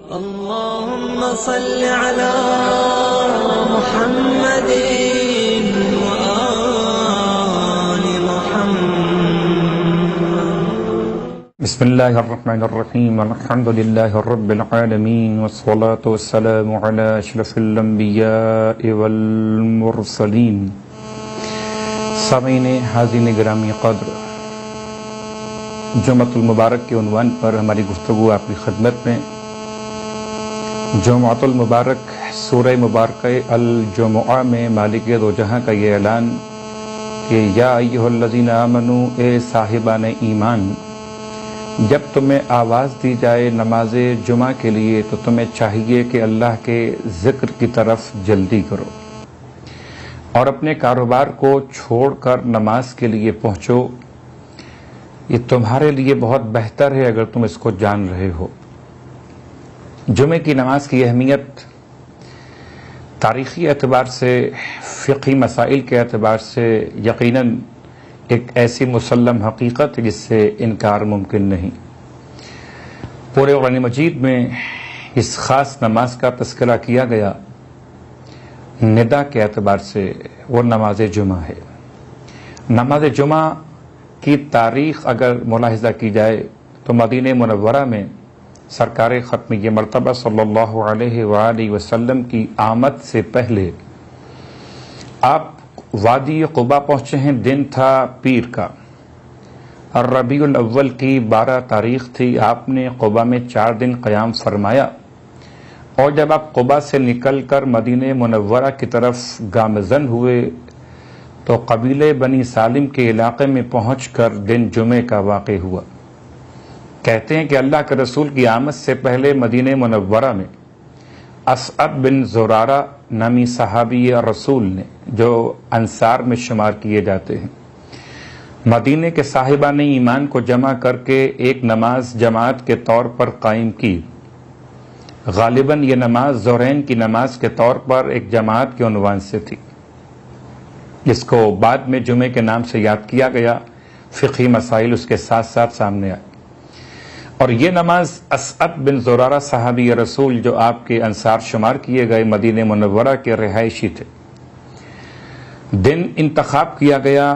اللهم صل على محمد وآل محمد. بسم الله الرحمن الرحيم. الحمد لله رب العالمين والصلاة والسلام على أشرف الأنبياء والمرسلين. سامعین حاضرین گرامی قدر، جمعۃ المبارک کے عنوان پر ہماری گفتگو آپ کی خدمت میں. جمعۃ المبارک سورہ مبارکہ الجمعہ میں مالک دو جہاں کا یہ اعلان کہ یا ایھا الذین آمنوا، اے صاحبان ایمان، جب تمہیں آواز دی جائے نماز جمعہ کے لیے تو تمہیں چاہیے کہ اللہ کے ذکر کی طرف جلدی کرو اور اپنے کاروبار کو چھوڑ کر نماز کے لیے پہنچو. یہ تمہارے لیے بہت بہتر ہے اگر تم اس کو جان رہے ہو. جمعے کی نماز کی اہمیت تاریخی اعتبار سے، فقہی مسائل کے اعتبار سے یقیناً ایک ایسی مسلم حقیقت ہے جس سے انکار ممکن نہیں. پورے قرآن مجید میں اس خاص نماز کا تذکرہ کیا گیا. ندا کے اعتبار سے وہ نماز جمعہ ہے. نماز جمعہ کی تاریخ اگر ملاحظہ کی جائے تو مدینہ منورہ میں سرکار ختمیہ مرتبہ صلی اللہ علیہ وآلہ وسلم کی آمد سے پہلے آپ وادی قبا پہنچے ہیں. دن تھا پیر کا، الربیع الاول کی 12 تاریخ تھی. آپ نے قبا میں 4 دن قیام فرمایا اور جب آپ قبا سے نکل کر مدینہ منورہ کی طرف گامزن ہوئے تو قبیلے بنی سالم کے علاقے میں پہنچ کر دن جمعے کا واقع ہوا. کہتے ہیں کہ اللہ کے رسول کی آمد سے پہلے مدینہ منورہ میں اسعد بن زرارہ نامی صحابی رسول نے، جو انصار میں شمار کیے جاتے ہیں، مدینے کے صاحبان ایمان کو جمع کر کے ایک نماز جماعت کے طور پر قائم کی. غالباً یہ نماز ظہرین کی نماز کے طور پر ایک جماعت کے عنوان سے تھی، جس کو بعد میں جمعے کے نام سے یاد کیا گیا. فقہی مسائل اس کے ساتھ ساتھ سامنے آئے اور یہ نماز اسعد بن زرارہ صحابی رسول، جو آپ کے انصار شمار کیے گئے، مدینہ منورہ کے رہائشی تھے. دن انتخاب کیا گیا،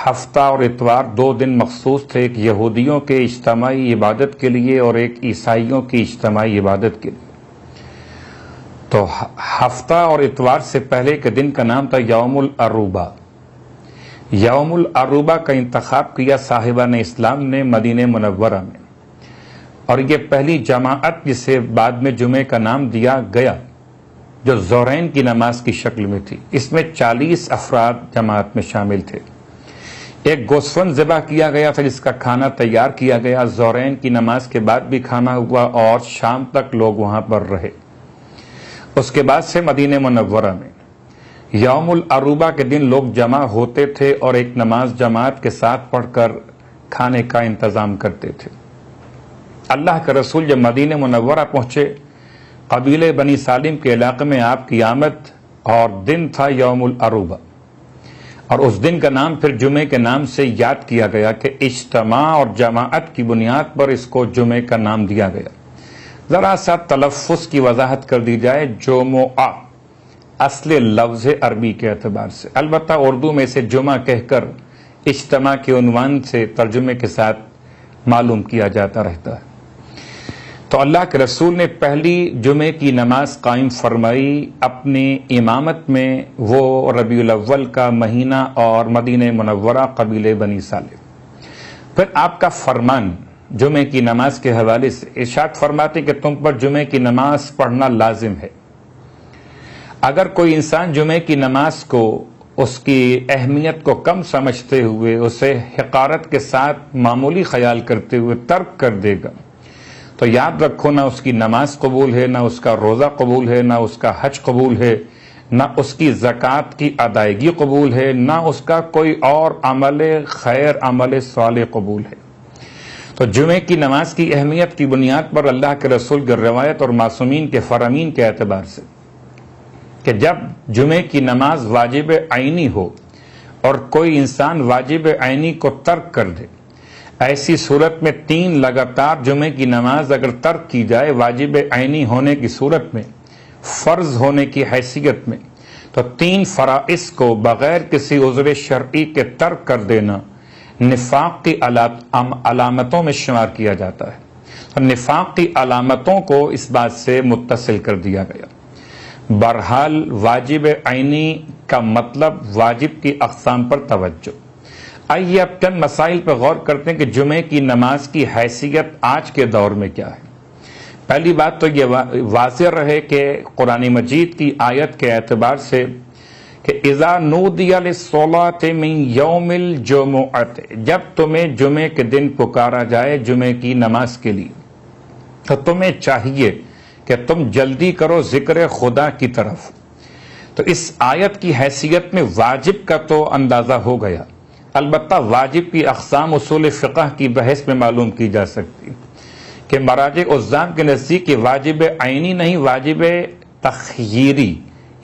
ہفتہ اور اتوار 2 دن مخصوص تھے، ایک یہودیوں کے اجتماعی عبادت کے لیے اور ایک عیسائیوں کی اجتماعی عبادت کے لیے. تو ہفتہ اور اتوار سے پہلے کے دن کا نام تھا یوم العروبہ. یوم العروبہ کا انتخاب کیا صاحبان اسلام نے مدینہ منورہ میں، اور یہ پہلی جماعت جسے بعد میں جمعے کا نام دیا گیا، جو ظہرین کی نماز کی شکل میں تھی. اس میں 40 افراد جماعت میں شامل تھے. ایک گوسفند ذبح کیا گیا تھا جس کا کھانا تیار کیا گیا. ظہرین کی نماز کے بعد بھی کھانا ہوا اور شام تک لوگ وہاں پر رہے. اس کے بعد سے مدینہ منورہ میں یوم العروبہ کے دن لوگ جمع ہوتے تھے اور ایک نماز جماعت کے ساتھ پڑھ کر کھانے کا انتظام کرتے تھے. اللہ کے رسول جب مدینہ منورہ پہنچے، قبیلے بنی سالم کے علاقے میں آپ کی آمد اور دن تھا یوم العروبہ، اور اس دن کا نام پھر جمعے کے نام سے یاد کیا گیا کہ اجتماع اور جماعت کی بنیاد پر اس کو جمعے کا نام دیا گیا. ذرا سا تلفظ کی وضاحت کر دی جائے. جمعہ اصل لفظ عربی کے اعتبار سے، البتہ اردو میں اسے جمعہ کہہ کر اجتماع کے عنوان سے ترجمے کے ساتھ معلوم کیا جاتا رہتا ہے. تو اللہ کے رسول نے پہلی جمعے کی نماز قائم فرمائی اپنی امامت میں. وہ ربیع الاول کا مہینہ اور مدینہ منورہ قبیلے بنی سالم. پھر آپ کا فرمان جمعے کی نماز کے حوالے سے ارشاد فرماتے کہ تم پر جمعے کی نماز پڑھنا لازم ہے. اگر کوئی انسان جمعے کی نماز کو اس کی اہمیت کو کم سمجھتے ہوئے، اسے حقارت کے ساتھ معمولی خیال کرتے ہوئے ترک کر دے گا تو یاد رکھو، نہ اس کی نماز قبول ہے، نہ اس کا روزہ قبول ہے، نہ اس کا حج قبول ہے، نہ اس کی زکوٰۃ کی ادائیگی قبول ہے، نہ اس کا کوئی اور عمل خیر، عمل صالح قبول ہے. تو جمعے کی نماز کی اہمیت کی بنیاد پر اللہ کے رسول کی روایت اور معصومین کے فرامین کے اعتبار سے کہ جب جمعے کی نماز واجب عینی ہو اور کوئی انسان واجب عینی کو ترک کر دے، ایسی صورت میں 3 لگاتار جمعے کی نماز اگر ترک کی جائے واجب عینی ہونے کی صورت میں، فرض ہونے کی حیثیت میں، تو 3 فرائض کو بغیر کسی عذر شرعی کے ترک کر دینا نفاق کی علامتوں میں شمار کیا جاتا ہے. اور نفاق کی علامتوں کو اس بات سے متصل کر دیا گیا. بہرحال واجب عینی کا مطلب واجب کی اقسام پر توجہ. آئیے اب چند مسائل پر غور کرتے ہیں کہ جمعے کی نماز کی حیثیت آج کے دور میں کیا ہے. پہلی بات تو یہ واضح رہے کہ قرآن مجید کی آیت کے اعتبار سے کہ اذا نودی للصلاۃ من یوم الجمعۃ، جب تمہیں جمعے کے دن پکارا جائے جمعے کی نماز کے لیے تو تمہیں چاہیے کہ تم جلدی کرو ذکر خدا کی طرف. تو اس آیت کی حیثیت میں واجب کا تو اندازہ ہو گیا. البتہ واجب کی اقسام اصول فقہ کی بحث میں معلوم کی جا سکتی کہ مراجع عزام کے نزدیک یہ واجب عینی نہیں، واجب تخییری،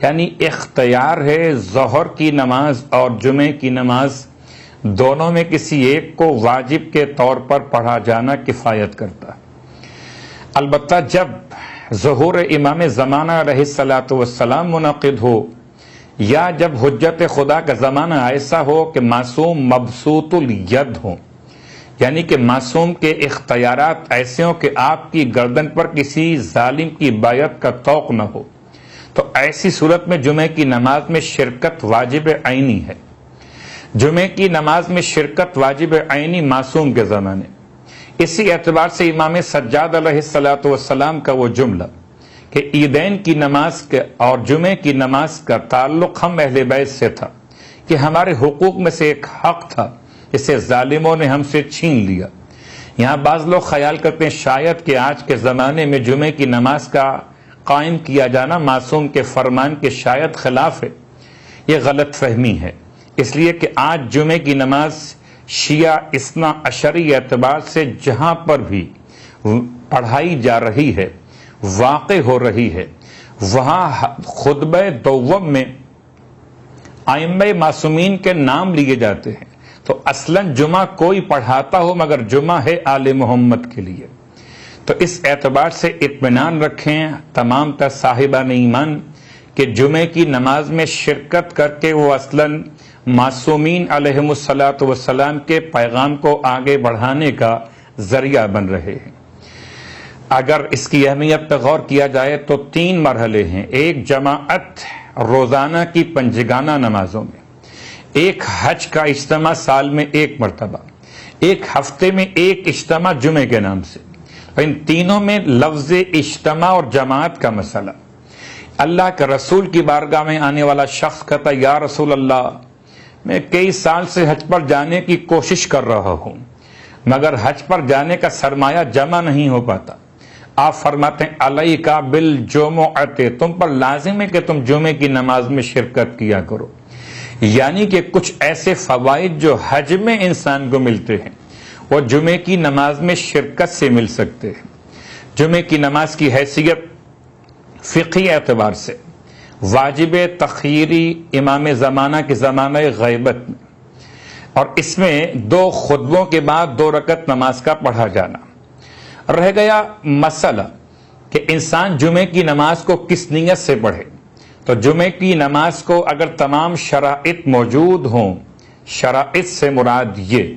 یعنی اختیار ہے. ظہر کی نماز اور جمعے کی نماز دونوں میں کسی ایک کو واجب کے طور پر پڑھا جانا کفایت کرتا ہے. البتہ جب ظہور امام زمانہ علیہ الصلاۃ والسلام منعقد ہو یا جب حجت خدا کا زمانہ ایسا ہو کہ معصوم مبسوط الید ہوں، یعنی کہ معصوم کے اختیارات ایسے ہوں کہ آپ کی گردن پر کسی ظالم کی بیعت کا طوق نہ ہو، تو ایسی صورت میں جمعے کی نماز میں شرکت واجب عینی ہے. جمعے کی نماز میں شرکت واجب عینی معصوم کے زمانے. اسی اعتبار سے امام سجاد علیہ الصلاۃ والسلام کا وہ جملہ کہ عیدین کی نماز اور جمعے کی نماز کا تعلق ہم اہل بیت سے تھا کہ ہمارے حقوق میں سے ایک حق تھا جسے ظالموں نے ہم سے چھین لیا. یہاں بعض لوگ خیال کرتے ہیں شاید کہ آج کے زمانے میں جمعے کی نماز کا قائم کیا جانا معصوم کے فرمان کے شاید خلاف ہے. یہ غلط فہمی ہے، اس لیے کہ آج جمعے کی نماز شیعہ اثنا عشری اعتبار سے جہاں پر بھی پڑھائی جا رہی ہے، واقع ہو رہی ہے، وہاں خطبہ دوم میں ائمہ معصومین کے نام لیے جاتے ہیں. تو اصلاً جمعہ کوئی پڑھاتا ہو مگر جمعہ ہے آل محمد کے لیے. تو اس اعتبار سے اطمینان رکھیں تمام تر صاحبان ایمان کہ جمعے کی نماز میں شرکت کر کے وہ اصلاً معصومین علیہم الصلاۃ والسلام کے پیغام کو آگے بڑھانے کا ذریعہ بن رہے ہیں. اگر اس کی اہمیت پر غور کیا جائے تو 3 مرحلے ہیں. ایک جماعت روزانہ کی پنجگانہ نمازوں میں، ایک حج کا اجتماع سال میں 1 مرتبہ، ایک ہفتے میں 1 اجتماع جمعے کے نام سے. ان تینوں میں لفظ اجتماع اور جماعت کا مسئلہ. اللہ کے رسول کی بارگاہ میں آنے والا شخص کہتا یا رسول اللہ، میں کئی سال سے حج پر جانے کی کوشش کر رہا ہوں مگر حج پر جانے کا سرمایہ جمع نہیں ہو پاتا. آپ فرماتے ہیں علیک بالجمعۃ، تم پر لازم ہے کہ تم جمعے کی نماز میں شرکت کیا کرو. یعنی کہ کچھ ایسے فوائد جو حج میں انسان کو ملتے ہیں وہ جمعے کی نماز میں شرکت سے مل سکتے ہیں. جمعے کی نماز کی حیثیت فقہی اعتبار سے واجب تخییری امام زمانہ کے زمانہ غیبت میں، اور اس میں 2 خطبوں کے بعد 2 رکعت نماز کا پڑھا جانا. رہ گیا مسئلہ کہ انسان جمعے کی نماز کو کس نیت سے پڑھے. تو جمعے کی نماز کو اگر تمام شرائط موجود ہوں، شرائط سے مراد یہ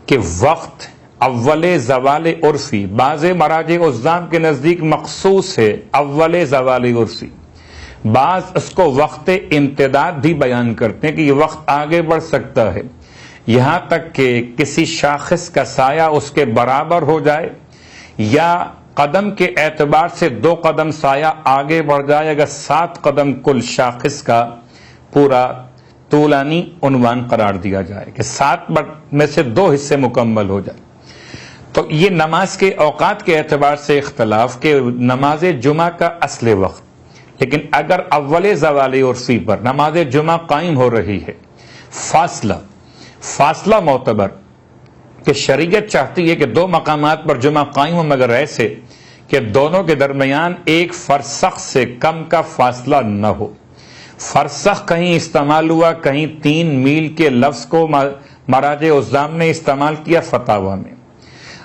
کہ وقت اول زوال عرفی، بعض مراجع عزام کے نزدیک مخصوص ہے اول زوال عرفی، بعض اس کو وقت امتداد بھی بیان کرتے ہیں کہ یہ وقت آگے بڑھ سکتا ہے یہاں تک کہ کسی شاخص کا سایہ اس کے برابر ہو جائے یا قدم کے اعتبار سے 2 قدم سایہ آگے بڑھ جائے، اگر 7 قدم کل شاخص کا پورا طولانی عنوان قرار دیا جائے کہ 7 میں سے 2 حصے مکمل ہو جائے. تو یہ نماز کے اوقات کے اعتبار سے اختلاف کہ نماز جمعہ کا اصل وقت، لیکن اگر اول زوال عرفی پر نماز جمعہ قائم ہو رہی ہے، فاصلہ معتبر کہ شریعت چاہتی ہے کہ 2 مقامات پر جمعہ قائم ہو مگر ایسے کہ دونوں کے درمیان 1 فرسخ سے کم کا فاصلہ نہ ہو. فرسخ کہیں استعمال ہوا، کہیں 3 میل کے لفظ کو مراجع عظام نے استعمال کیا فتاوی میں،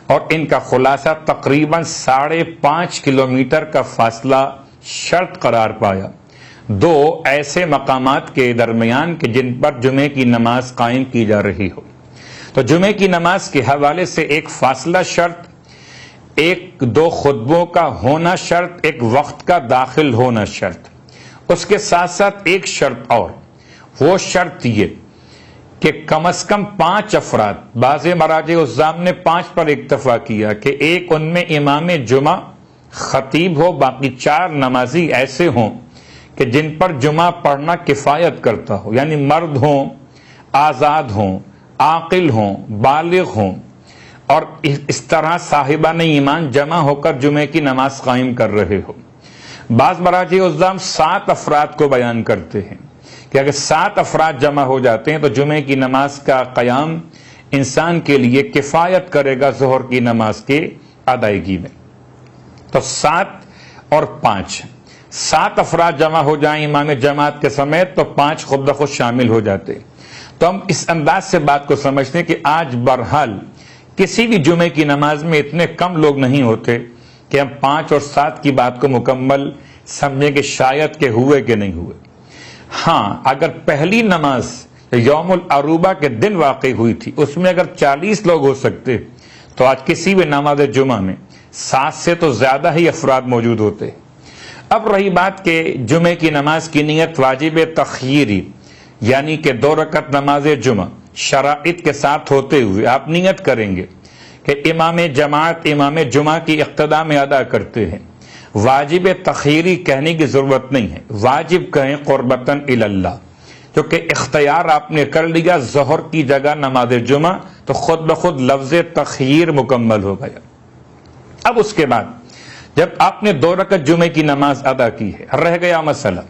اور ان کا خلاصہ تقریباً 5.5 کلومیٹر کا فاصلہ شرط قرار پایا دو ایسے مقامات کے درمیان کہ جن پر جمعے کی نماز قائم کی جا رہی ہو۔ تو جمعے کی نماز کے حوالے سے ایک فاصلہ شرط، ایک دو خطبوں کا ہونا شرط، ایک وقت کا داخل ہونا شرط، اس کے ساتھ ساتھ ایک شرط اور، وہ شرط یہ کہ کم از کم 5 افراد، بعض مراجع عظام نے 5 پر اکتفا کیا کہ ایک ان میں امام جمعہ خطیب ہو، باقی 4 نمازی ایسے ہوں کہ جن پر جمعہ پڑھنا کفایت کرتا ہو، یعنی مرد ہوں، آزاد ہوں، عاقل ہوں، بالغ ہوں، اور اس طرح صاحبان ایمان جمع ہو کر جمعے کی نماز قائم کر رہے ہو۔ بعض مراجع عظام 7 افراد کو بیان کرتے ہیں کہ اگر 7 افراد جمع ہو جاتے ہیں تو جمعے کی نماز کا قیام انسان کے لیے کفایت کرے گا ظہر کی نماز کے ادائیگی میں۔ تو 7 اور 5، 7 افراد جمع ہو جائیں امام جماعت کے سمیت تو 5 خود بخود شامل ہو جاتے۔ تو ہم اس انداز سے بات کو سمجھتے ہیں کہ آج بہرحال کسی بھی جمعے کی نماز میں اتنے کم لوگ نہیں ہوتے کہ ہم 5 اور 7 کی بات کو مکمل سمجھیں کہ شاید کہ ہوئے کہ نہیں ہوئے۔ ہاں، اگر پہلی نماز یوم العروبہ کے دن واقع ہوئی تھی، اس میں اگر 40 لوگ ہو سکتے تو آج کسی بھی نماز جمعہ میں 7 سے تو زیادہ ہی افراد موجود ہوتے۔ اب رہی بات کہ جمعے کی نماز کی نیت واجب تخییری، یعنی کہ 2 رکعت نماز جمعہ شرائط کے ساتھ ہوتے ہوئے آپ نیت کریں گے کہ امام جماعت امام جمعہ کی اقتداء میں ادا کرتے ہیں۔ واجب تخییری کہنے کی ضرورت نہیں ہے، واجب کہیں قربتاً الی اللہ، کیونکہ اختیار آپ نے کر لیا ظہر کی جگہ نماز جمعہ تو خود بخود لفظ تخییر مکمل ہو گیا۔ اب اس کے بعد جب آپ نے 2 رکعت جمعے کی نماز ادا کی ہے، رہ گیا مسئلہ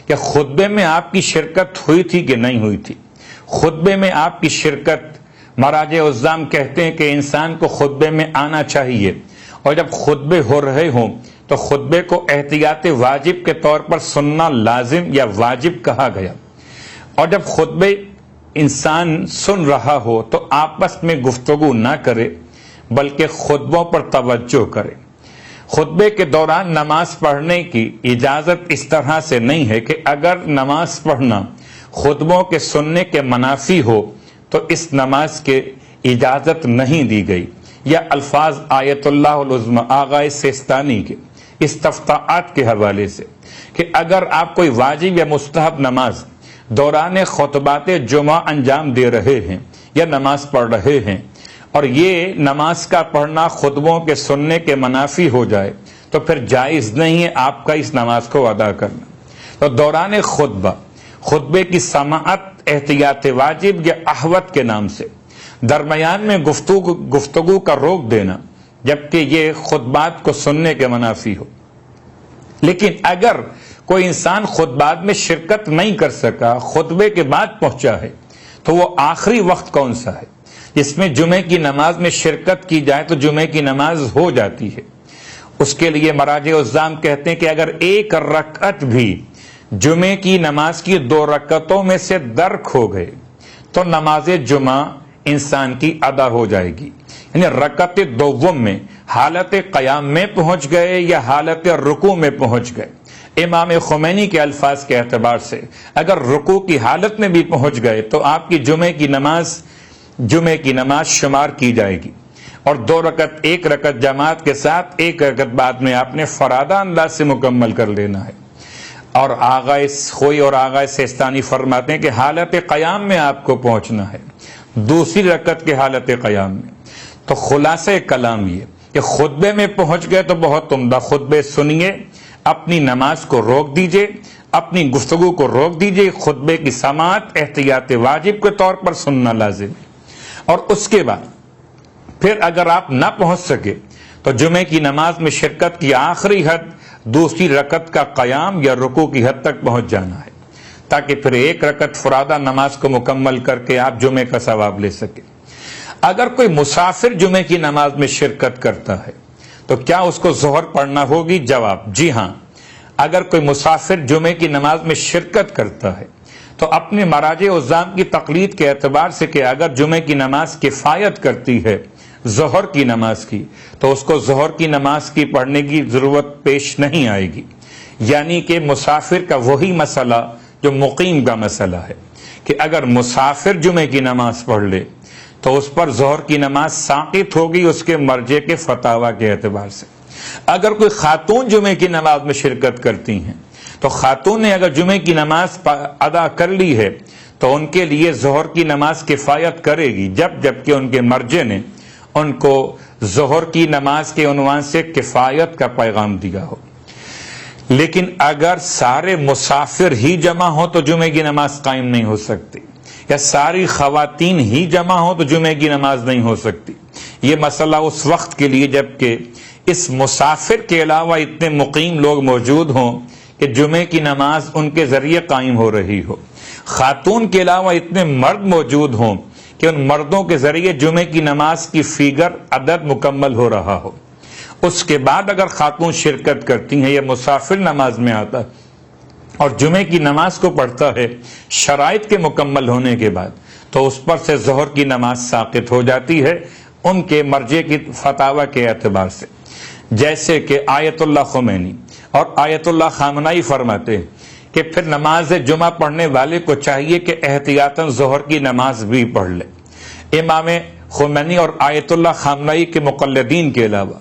کہ خطبے میں آپ کی شرکت ہوئی تھی کہ نہیں ہوئی تھی۔ خطبے میں آپ کی شرکت، مراجع عظام کہتے ہیں کہ انسان کو خطبے میں آنا چاہیے، اور جب خطبے ہو رہے ہوں تو خطبے کو احتیاط واجب کے طور پر سننا لازم یا واجب کہا گیا، اور جب خطبے انسان سن رہا ہو تو آپس میں گفتگو نہ کرے بلکہ خطبوں پر توجہ کرے۔ خطبے کے دوران نماز پڑھنے کی اجازت اس طرح سے نہیں ہے کہ اگر نماز پڑھنا خطبوں کے سننے کے منافی ہو تو اس نماز کے اجازت نہیں دی گئی، یا الفاظ آیت اللہ العظمی آغا سیستانی کے استفتاءات کے حوالے سے کہ اگر آپ کوئی واجب یا مستحب نماز دوران خطبات جمعہ انجام دے رہے ہیں یا نماز پڑھ رہے ہیں اور یہ نماز کا پڑھنا خطبوں کے سننے کے منافی ہو جائے تو پھر جائز نہیں ہے آپ کا اس نماز کو ادا کرنا۔ تو دوران خطبے کی سماعت احتیاط واجب یا احوت کے نام سے درمیان میں گفتگو کا روک دینا، جبکہ یہ خطبات کو سننے کے منافی ہو۔ لیکن اگر کوئی انسان خطبات میں شرکت نہیں کر سکا، خطبے کے بعد پہنچا ہے، تو وہ آخری وقت کون سا ہے جس میں جمعے کی نماز میں شرکت کی جائے تو جمعے کی نماز ہو جاتی ہے؟ اس کے لیے مراجع عظام کہتے ہیں کہ اگر 1 رکعت بھی جمعے کی نماز کی 2 رکعتوں میں سے درک ہو گئے تو نماز جمعہ انسان کی ادا ہو جائے گی، یعنی رکعت دوم میں حالت قیام میں پہنچ گئے یا حالت رکوع میں پہنچ گئے۔ امام خمینی کے الفاظ کے اعتبار سے اگر رکوع کی حالت میں بھی پہنچ گئے تو آپ کی جمعے کی نماز شمار کی جائے گی، اور 2 رکعت 1 رکعت جماعت کے ساتھ 1 رکعت بعد میں آپ نے فرادہ انداز سے مکمل کر لینا ہے۔ اور آغا خوئی اور آغا سیستانی فرماتے ہیں کہ حالت قیام میں آپ کو پہنچنا ہے، دوسری رکعت کے حالت قیام میں۔ تو خلاصہ کلام یہ کہ خطبے میں پہنچ گئے تو بہت عمدہ، خطبے سنیے، اپنی نماز کو روک دیجئے، اپنی گفتگو کو روک دیجئے، خطبے کی سماعت احتیاط واجب کے طور پر سننا لازم ہے۔ اور اس کے بعد پھر اگر آپ نہ پہنچ سکے تو جمعے کی نماز میں شرکت کی آخری حد دوسری رکعت کا قیام یا رکوع کی حد تک پہنچ جانا ہے، تاکہ پھر 1 رکعت فرادہ نماز کو مکمل کر کے آپ جمعے کا ثواب لے سکیں۔ اگر کوئی مسافر جمعے کی نماز میں شرکت کرتا ہے تو کیا اس کو ظہر پڑھنا ہوگی؟ جواب جی ہاں، اگر کوئی مسافر جمعے کی نماز میں شرکت کرتا ہے تو تو اپنے مراجع عظام کی تقلید کے اعتبار سے کہ اگر جمعے کی نماز کفایت کرتی ہے ظہر کی نماز کی تو اس کو ظہر کی نماز کی پڑھنے کی ضرورت پیش نہیں آئے گی، یعنی کہ مسافر کا وہی مسئلہ جو مقیم کا مسئلہ ہے کہ اگر مسافر جمعے کی نماز پڑھ لے تو اس پر ظہر کی نماز ساقط ہوگی اس کے مرجع کے فتاوی کے اعتبار سے۔ اگر کوئی خاتون جمعے کی نماز میں شرکت کرتی ہیں تو خاتون نے اگر جمعے کی نماز ادا کر لی ہے تو ان کے لیے ظہر کی نماز کفایت کرے گی، جبکہ ان کے مرجع نے ان کو ظہر کی نماز کے عنوان سے کفایت کا پیغام دیا ہو۔ لیکن اگر سارے مسافر ہی جمع ہوں تو جمعے کی نماز قائم نہیں ہو سکتی، یا ساری خواتین ہی جمع ہوں تو جمعے کی نماز نہیں ہو سکتی۔ یہ مسئلہ اس وقت کے لیے جبکہ اس مسافر کے علاوہ اتنے مقیم لوگ موجود ہوں کہ جمعے کی نماز ان کے ذریعے قائم ہو رہی ہو، خاتون کے علاوہ اتنے مرد موجود ہوں کہ ان مردوں کے ذریعے جمعے کی نماز کی فیگر عدد مکمل ہو رہا ہو۔ اس کے بعد اگر خاتون شرکت کرتی ہیں یا مسافر نماز میں آتا ہے اور جمعے کی نماز کو پڑھتا ہے شرائط کے مکمل ہونے کے بعد تو اس پر سے ظہر کی نماز ساقط ہو جاتی ہے ان کے مرجع کی فتاوی کے اعتبار سے، جیسے کہ آیت اللہ خمینی اور آیت اللہ خامنائی فرماتے ہیں کہ پھر نماز جمعہ پڑھنے والے کو چاہیے کہ احتیاطاً ظہر کی نماز بھی پڑھ لے۔ امام خمینی اور آیت اللہ خامنائی کے مقلدین کے علاوہ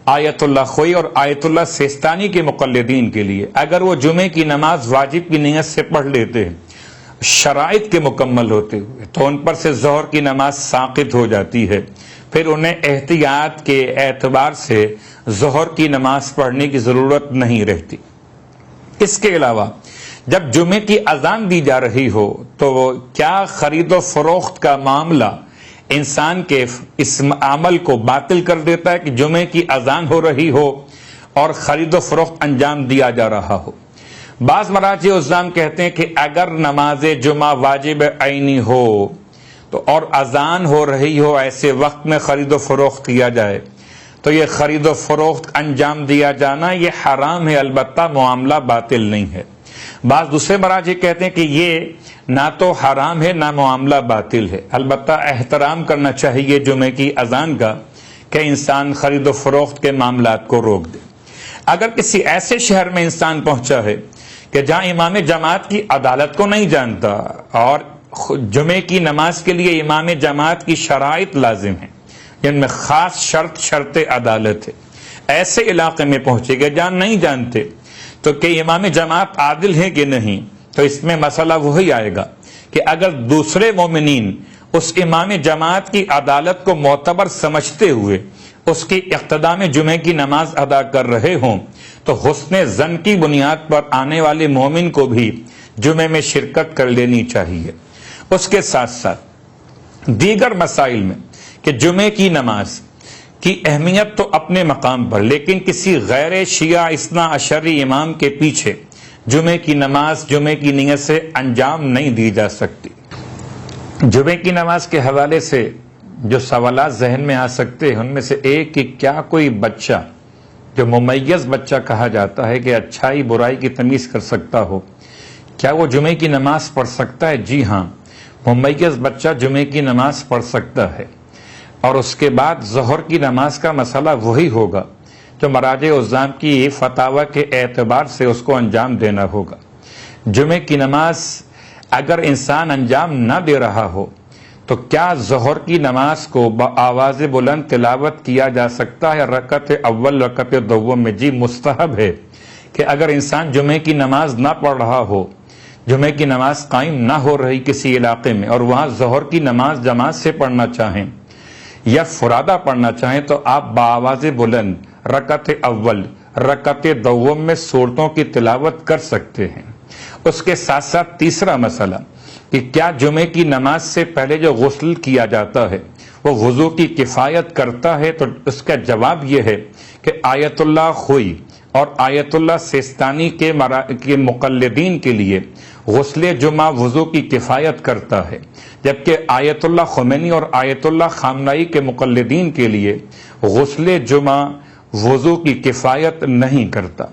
آیت اللہ خوئی اور آیت اللہ سیستانی کے مقلدین کے لیے اگر وہ جمعے کی نماز واجب کی نیت سے پڑھ لیتے ہیں شرائط کے مکمل ہوتے ہوئے تو ان پر سے ظہر کی نماز ساقط ہو جاتی ہے، پھر انہیں احتیاط کے اعتبار سے ظہر کی نماز پڑھنے کی ضرورت نہیں رہتی۔ اس کے علاوہ جب جمعے کی اذان دی جا رہی ہو تو کیا خرید و فروخت کا معاملہ انسان کے اس عمل کو باطل کر دیتا ہے کہ جمعے کی اذان ہو رہی ہو اور خرید و فروخت انجام دیا جا رہا ہو؟ بعض مراجع عظام کہتے ہیں کہ اگر نماز جمعہ واجب عینی ہو تو اور اذان ہو رہی ہو ایسے وقت میں خرید و فروخت کیا جائے تو یہ خرید و فروخت انجام دیا جانا یہ حرام ہے، البتہ معاملہ باطل نہیں ہے۔ بعض دوسرے مراجع کہتے ہیں کہ یہ نہ تو حرام ہے نہ معاملہ باطل ہے، البتہ احترام کرنا چاہیے جمعے کی اذان کا کہ انسان خرید و فروخت کے معاملات کو روک دے۔ اگر کسی ایسے شہر میں انسان پہنچا ہے کہ جہاں امام جماعت کی عدالت کو نہیں جانتا اور جمعے کی نماز کے لیے امام جماعت کی شرائط لازم ہیں جن میں خاص شرط عدالت ہے، ایسے علاقے میں پہنچے گا جہاں نہیں جانتے تو کہ امام جماعت عادل ہے کہ نہیں، تو اس میں مسئلہ وہی آئے گا کہ اگر دوسرے مومنین اس امام جماعت کی عدالت کو معتبر سمجھتے ہوئے اس کی اقتداء میں جمعے کی نماز ادا کر رہے ہوں تو حسن ظن کی بنیاد پر آنے والے مومن کو بھی جمعے میں شرکت کر لینی چاہیے۔ اس کے ساتھ ساتھ دیگر مسائل میں کہ جمعے کی نماز کی اہمیت تو اپنے مقام پر، لیکن کسی غیر شیعہ اثنا عشری امام کے پیچھے جمعے کی نماز جمعے کی نیت سے انجام نہیں دی جا سکتی۔ جمعے کی نماز کے حوالے سے جو سوالات ذہن میں آ سکتے ہیں ان میں سے ایک کہ کیا کوئی بچہ جو ممیز بچہ کہا جاتا ہے کہ اچھائی برائی کی تمیز کر سکتا ہو، کیا وہ جمعے کی نماز پڑھ سکتا ہے؟ جی ہاں، ممیز بچہ جمعے کی نماز پڑھ سکتا ہے، اور اس کے بعد ظہر کی نماز کا مسئلہ وہی ہوگا جو مراجع عظام کی فتاوی کے اعتبار سے اس کو انجام دینا ہوگا۔ جمعے کی نماز اگر انسان انجام نہ دے رہا ہو تو کیا ظہر کی نماز کو بآواز بلند تلاوت کیا جا سکتا ہے رکعت اول رکعت دوم میں؟ جی مستحب ہے کہ اگر انسان جمعے کی نماز نہ پڑھ رہا ہو، جمعے کی نماز قائم نہ ہو رہی کسی علاقے میں اور وہاں ظہر کی نماز جماعت سے پڑھنا چاہیں یا فرادہ پڑھنا چاہیں تو آپ بآواز بلند رکعت اول رکعت دوم میں سورتوں کی تلاوت کر سکتے ہیں۔ اس کے ساتھ ساتھ تیسرا مسئلہ کہ کیا جمعے کی نماز سے پہلے جو غسل کیا جاتا ہے وہ وضو کی کفایت کرتا ہے؟ تو اس کا جواب یہ ہے کہ آیت اللہ خوئی اور آیت اللہ سیستانی کے مقلدین کے لیے غسل جمعہ وضو کی کفایت کرتا ہے، جبکہ آیت اللہ خمینی اور آیت اللہ خامنائی کے مقلدین کے لیے غسل جمعہ وضو کی کفایت نہیں کرتا۔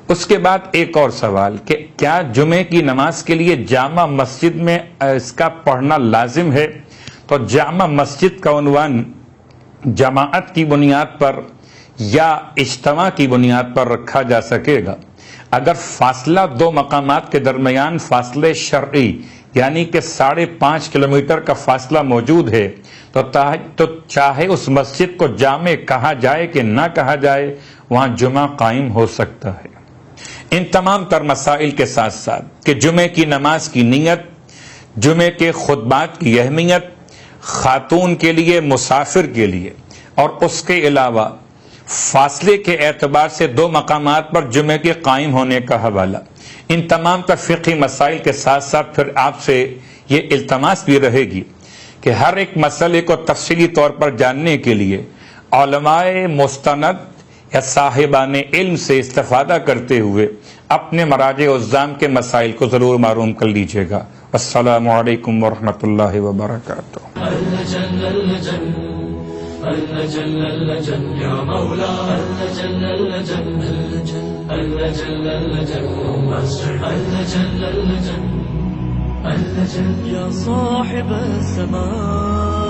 اس کے بعد ایک اور سوال کہ کیا جمعے کی نماز کے لیے جامع مسجد میں اس کا پڑھنا لازم ہے؟ تو جامع مسجد کا عنوان جماعت کی بنیاد پر یا اجتماع کی بنیاد پر رکھا جا سکے گا۔ اگر فاصلہ دو مقامات کے درمیان فاصلے شرعی یعنی کہ 5.5 کلومیٹر کا فاصلہ موجود ہے تو چاہے اس مسجد کو جامع کہا جائے کہ نہ کہا جائے وہاں جمعہ قائم ہو سکتا ہے۔ ان تمام تر مسائل کے ساتھ ساتھ کہ جمعے کی نماز کی نیت، جمعے کے خطبات کی اہمیت، خاتون کے لیے، مسافر کے لیے، اور اس کے علاوہ فاصلے کے اعتبار سے دو مقامات پر جمعے کے قائم ہونے کا حوالہ، ان تمام تر فقہی مسائل کے ساتھ ساتھ پھر آپ سے یہ التماس بھی رہے گی کہ ہر ایک مسئلے کو تفصیلی طور پر جاننے کے لیے علماء مستند یا صاحبان علم سے استفادہ کرتے ہوئے اپنے مراجع الزام کے مسائل کو ضرور معلوم کر لیجیے گا۔ السلام علیکم ورحمۃ اللہ وبرکاتہ۔ يا صاحب الزمان